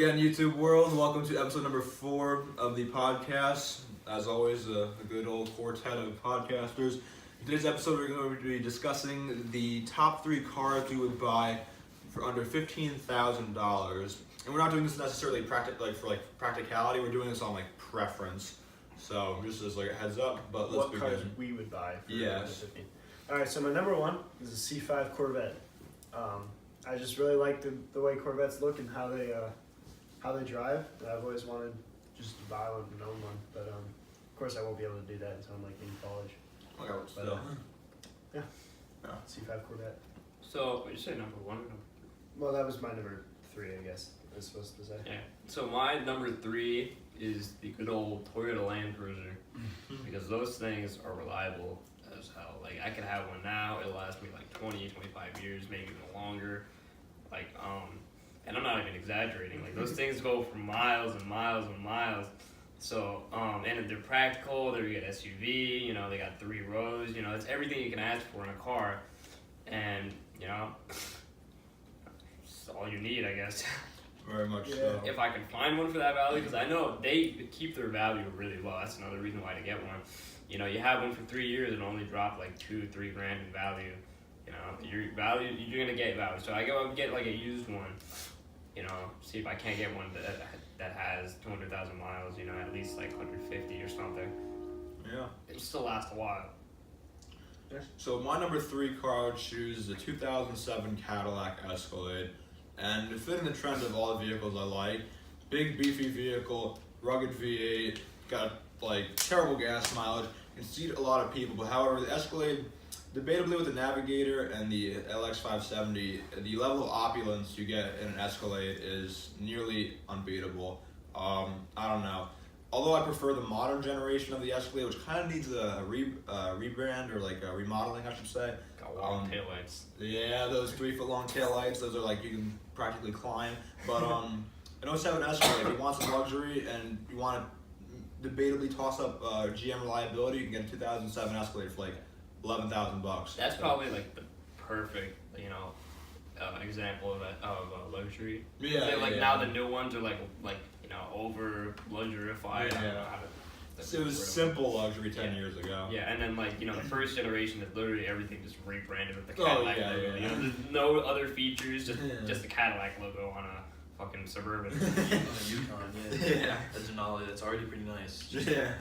again, YouTube world. Welcome to episode number 4 of the podcast. As always, a good old quartet of podcasters. In today's episode, we're going to be discussing the top 3 cars we would buy for under $15,000. And we're not doing this necessarily for practicality. We're doing this on preference. So just as a heads up. But let's begin. What cars we would buy for Yes. 15. All right, so my number 1 is a C5 Corvette. I just really like the way Corvettes look and how they drive. I've always wanted just to buy one and own one, but of course I won't be able to do that until I'm in college. Okay, well, But, still. yeah, C5 Corvette. So, what did you say, number 1 or number 3? Well, that was my number 3, I guess. I was supposed to say. Yeah. So my number 3 is the good old Toyota Land Cruiser, because those things are reliable as hell. I could have one now, it'll last me 20, 25 years, maybe even longer. And I'm not even exaggerating. Those things go for miles and miles and miles. So, and they're practical. They get SUV. They got 3 rows. It's everything you can ask for in a car, and it's all you need, I guess. Very much Yeah. so. If I can find one for that value, because I know they keep their value really low. That's another reason why to get one. You have one for 3 years and only drop $2-3 grand in value. You're gonna get value. So I go and get a used one. See if I can't get one that has 200,000 miles. At least 150 or something. Yeah. It still lasts a while. So my number 3 car I would choose is a 2007 Cadillac Escalade. And fitting the trend of all the vehicles I like, big beefy vehicle, rugged V8, got terrible gas mileage, can seat a lot of people. But however, the Escalade, debatably with the Navigator and the LX 570, the level of opulence you get in an Escalade is nearly unbeatable. I don't know. Although I prefer the modern generation of the Escalade, which kind of needs a rebrand or a remodeling, I should say. Got long taillights. Yeah, those 3-foot long taillights, those are you can practically climb. But an 07 Escalade, if you want some luxury and you want to debatably toss up GM reliability, you can get a 2007 Escalade for $11,000. That's probably the perfect, example of luxury. Yeah, Now the new ones are over luxurified. Yeah. I don't know how to. It was simple luxury 10 years ago. Yeah, and then the first generation is literally everything just rebranded with the Oh, Cadillac yeah, logo. yeah. There's no other features, just Yeah. just the Cadillac logo on a fucking Suburban. On a Yukon, yeah. Yeah. That's Denali. That's already pretty nice. Yeah.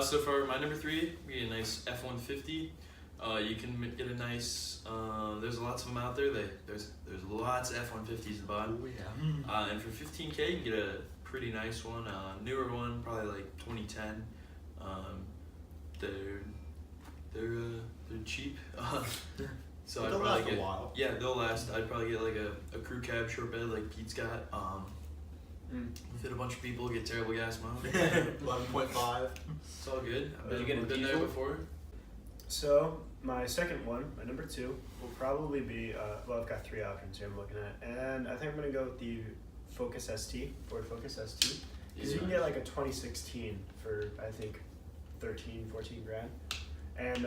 So for my number 3, we get a nice F-150. You can get a nice. There's lots of them out there. There's lots of F-150s to buy. Oh, yeah. And for $15K, you can get a pretty nice one, newer one, probably 2010. They're cheap. So They'll I'd probably last a get. while. Yeah, they'll last. I'd probably get a crew cab short bed like Pete's got. Fit a bunch of people, get terrible gas mileage. 11.5. It's all good. Did you get a I've been there diesel? before. So my second one, my number 2, will probably be I've got 3 options here I'm looking at, and I think I'm gonna go with the Focus ST, Ford Focus ST, because you can get a 2016 for I think 13-14 grand, and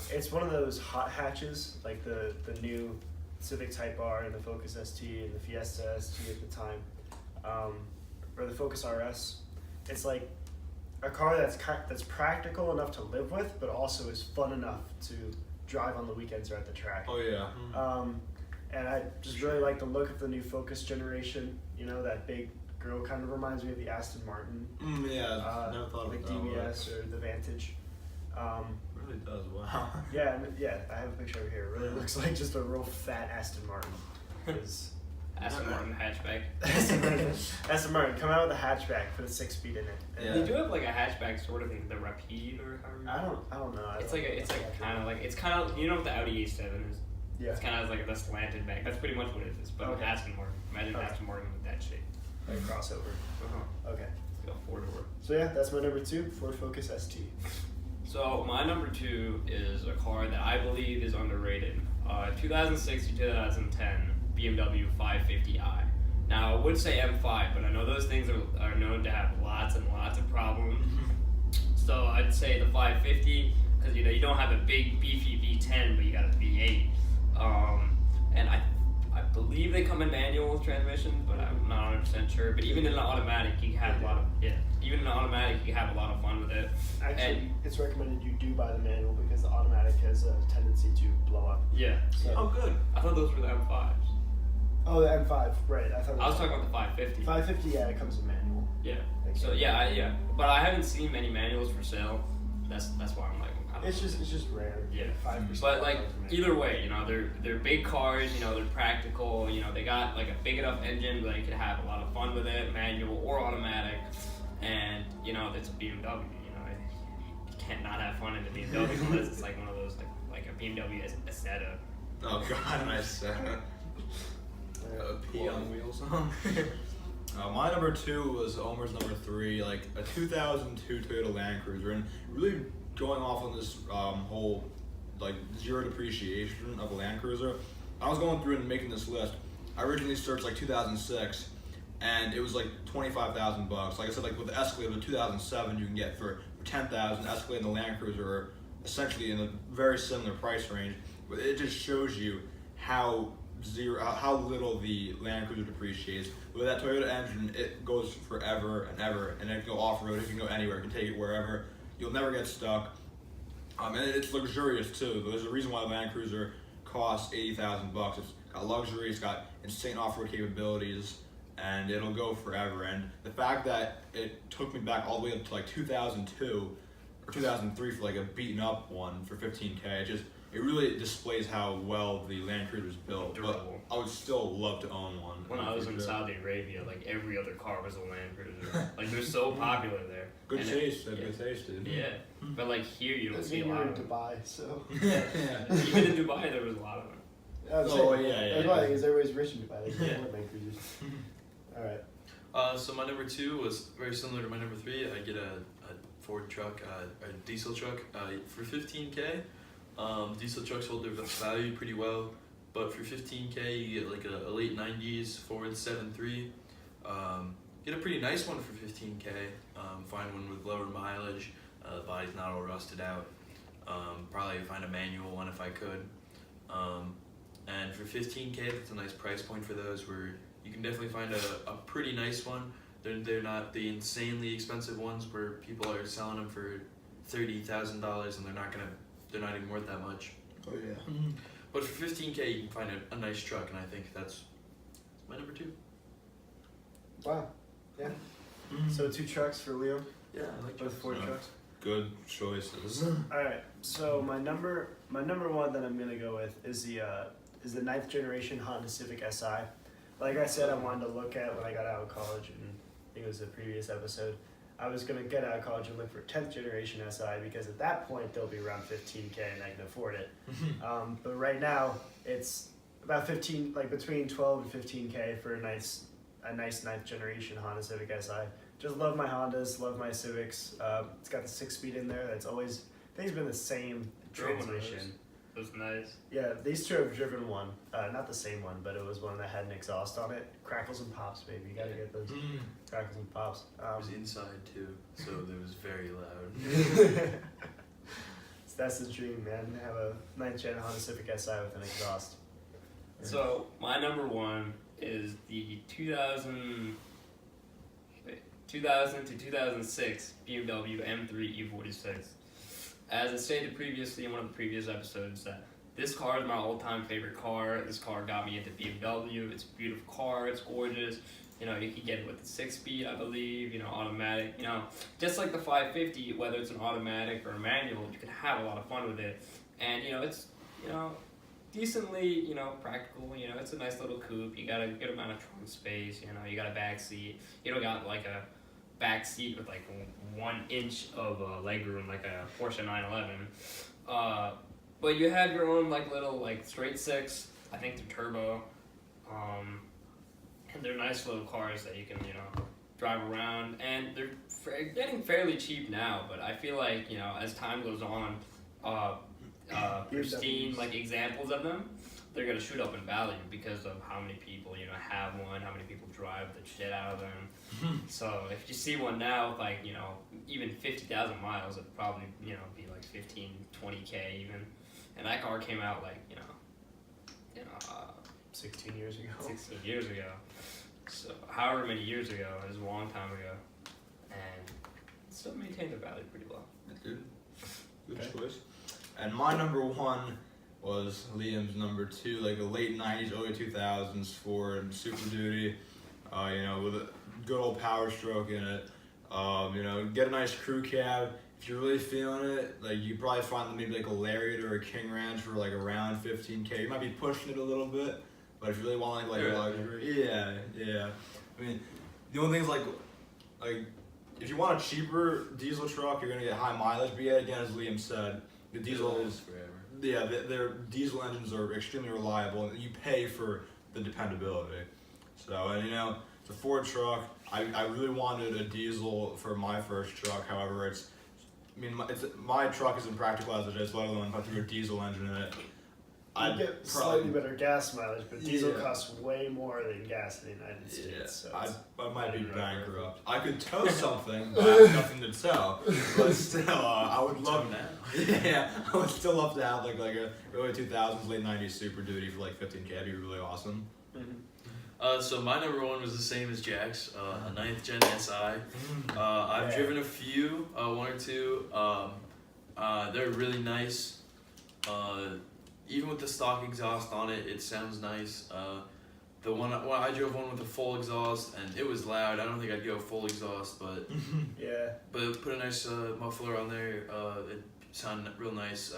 it's one of those hot hatches like the new Civic Type R and the Focus ST and the Fiesta ST at the time, or the Focus RS. It's a car that's practical enough to live with, but also is fun enough to drive on the weekends or at the track. Oh, yeah. And I just really like the look of the new Focus generation. That big grill kind of reminds me of the Aston Martin, Yeah, never thought of like it that way. DBS or the Vantage. It really does, wow. Yeah, I have a picture over here. It really looks like just a real fat Aston Martin. Aston Martin hatchback. Aston Martin, come out with a hatchback, put a 6-speed in it. And Yeah. They do have a hatchback sort of in the Rapide or however. I don't know. It's kind of what the Audi A7 is. Yeah. It's kind of like the slanted back. That's pretty much what it is. But Okay. Aston Martin. Imagine Okay. Aston Martin with that shape. Like crossover. Okay. It's got 4-door. So yeah, that's my number 2, Ford Focus ST. So my number 2 is a car that I believe is underrated. 2006 to 2010 BMW 550i. Now I would say M5, but I know those things are known to have lots and lots of problems. So I'd say the 550 because you don't have a big beefy V10, but you got a V8. And I believe they come in manual transmission, but I'm not 100% sure. But even in an automatic, you can have a lot of Even in an automatic, you can have a lot of fun with it. Actually, it's recommended you do buy the manual because the automatic has a tendency to blow up. Yeah. So, Oh, good. I thought those were the M5s. oh, the M5, right? I thought. I was talking about the 550. 550. Yeah, it comes in manual. Yeah. Like, So yeah, but I haven't seen many manuals for sale. That's why I'm like, I don't It's know. just rare. Yeah. 5%. But like either way, they're big cars. They're practical. They got like a big enough engine that you can have a lot of fun with it, manual or automatic. And it's a BMW. You can't not have fun in a BMW unless it's like one of those like a BMW Isetta. Oh God, I said a pee on wheels. My number 2 was Omer's number 3, like a 2002 Toyota Land Cruiser, and really going off on this whole like zero depreciation of a Land Cruiser. I was going through and making this list. I originally searched like 2006, and it was like $25,000 bucks. Like I said, like with the Escalade, with 2007, you can get for 10,000. Escalade and the Land Cruiser are essentially in a very similar price range, but it just shows you how little the Land Cruiser depreciates. With that Toyota engine, it goes forever and ever, and it can go off-road, it can go anywhere, it can take it wherever. You'll never get stuck. And it's luxurious too. There's a reason why the Land Cruiser costs $80,000 bucks. It's got luxury, it's got insane off-road capabilities, and it'll go forever. And the fact that it took me back all the way up to like 2002 or 2003 for like a beaten up one for $15K, it really displays how well the Land Cruiser is built. Durable. But I would still love to own one. When I was in Saudi Arabia, like every other car was a Land Cruiser. Like they're so popular there. Good And taste, yeah. good taste, dude. Yeah, but like here you don't I see a mean, we lot were in of them. Dubai, so. Yeah. Even in Dubai, there was a lot of them. I was Oh, saying, yeah, That's why, because everybody's rich in Dubai. They can Yeah. afford Land Cruisers. All right. So my number 2 was very similar to my number 3. I get a Ford truck, a diesel truck for $15K. Diesel trucks hold their value pretty well, but for $15K you get like a late 90s Ford 7.3. Get a pretty nice one for $15K. Find one with lower mileage. The body's not all rusted out. Probably find a manual one if I could. And for $15K, that's a nice price point for those, where you can definitely find a pretty nice one. They're not the insanely expensive ones where people are selling them for $30,000 and they're not even worth that much. Oh yeah. But for $15K, you can find a nice truck, and I think that's my number 2. Wow. Yeah. So 2 trucks for Leo, Yeah, I like both Ford Yeah. trucks. Good choices. All right. So my number 1 that I'm gonna go with is the 9th generation Honda Civic Si. Like I said, I wanted to look at when I got out of college, and I think it was the previous episode. I was gonna get out of college and look for 10th generation Si because at that point they'll be around 15K and I can afford it. But right now it's about 15, like between 12 and 15K for a nice 9th generation Honda Civic Si. Just love my Hondas, love my Civics. It's got the 6-speed in there. That's always, I think it's been the same transmission. It was nice. Yeah, these two have driven one. Not the same one, but it was one that had an exhaust on it. Crackles and pops, baby. You gotta get those crackles and pops. It was inside too, so it was very loud. So that's the dream, man. Have a 9th gen Honda Civic Si with an exhaust. So my number 1 is the 2000 to 2006 BMW M3 E46. As I stated previously in one of the previous episodes, that this car is my all-time favorite car. This car got me into BMW. It's a beautiful car. It's gorgeous. You can get it with the 6-speed, I believe. Automatic. Just like the 550, whether it's an automatic or a manual, you can have a lot of fun with it. And it's decently practical. It's a nice little coupe. You got a good amount of trunk space. You got a back seat. You don't got like a back seat with like 1 inch of leg room like a Porsche 911. But you have your own like little like straight 6. I think they're turbo. And they're nice little cars that you can drive around, and they're getting fairly cheap now. But I feel like as time goes on, pristine like examples of them, they're gonna shoot up in value because of how many people have one, how many people drive the shit out of them. So if you see one now with like even 50,000 miles, it'd probably be like 15, 20K even. And that car came out like 16 years ago. 16 years ago. So however many years ago, it was a long time ago, and it still maintained their value pretty well. Good Okay. choice. And my number one was Liam's number two, like a late 90s, early 2000s Ford Super Duty, with a good old Power Stroke in it. Get a nice crew cab. If you're really feeling it, like you probably find maybe like a Lariat or a King Ranch for like around 15K. You might be pushing it a little bit, but if you really want like Yeah. luxury, yeah. I mean, the only thing is like if you want a cheaper diesel truck, you're gonna get high mileage. But yet again, as Liam said, the diesel Lives forever. yeah, their diesel engines are extremely reliable, and you pay for the dependability. So, and it's a Ford truck. I really wanted a diesel for my first truck. However, my truck is impractical as it is, let alone if I threw a diesel engine in it. You get slightly better gas mileage, but diesel costs way more than gas in the United States. So I might be Right. bankrupt. I could tow something, but I have nothing to tow. But still, I would love now. Yeah, I would still love to have like a early 2000s, late 90s Super Duty for like 15K. That'd be really awesome. So my number one was the same as Jack's, a 9th Gen SI. I've Yeah. driven a few, one or two. They're really nice. Even with the stock exhaust on it, it sounds nice. I drove one with a full exhaust, and it was loud. I don't think I'd go full exhaust, but put a nice muffler on there. It sounded real nice.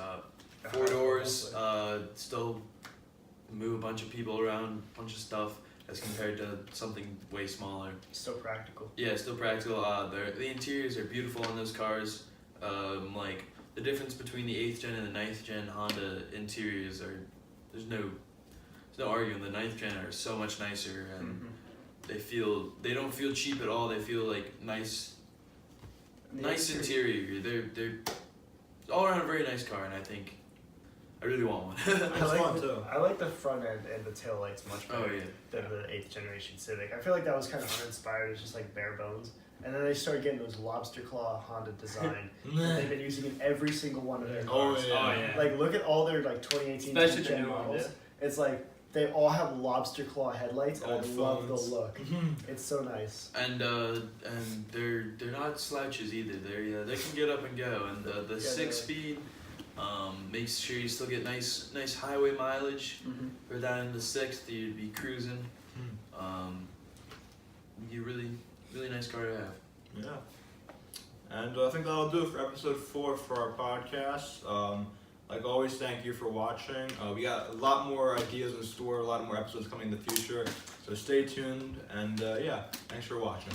4 doors. Still move a bunch of people around, bunch of stuff, as compared to something way smaller. Still practical. Yeah, still practical. The interiors are beautiful on those cars. Like the difference between the 8th gen and the 9th gen Honda interiors there's no arguing. The 9th gen are so much nicer, and they don't feel cheap at all. They feel like nice interior. They're all around a very nice car, and I really want one. I like the front end and the tail lights much better than the 8th generation Civic. I feel like that was kind of uninspired. It's just like bare bones. And then they started getting those lobster claw Honda design that they've been using in every single one of their cars. Like look at all their like 2018 Especially 10th gen the new ones, models. It's like they all have lobster claw headlights, and I Old love phones. the look. It's so nice. And they're not slouches either. They can get up and go. And the 6-speed makes sure you still get nice highway mileage. For down in the 6th, you'd be cruising. You really nice car to have. Yeah. And I think that'll do it for episode 4 for our podcast. Like always, thank you for watching. We got a lot more ideas in store, a lot more episodes coming in the future. So stay tuned, and thanks for watching.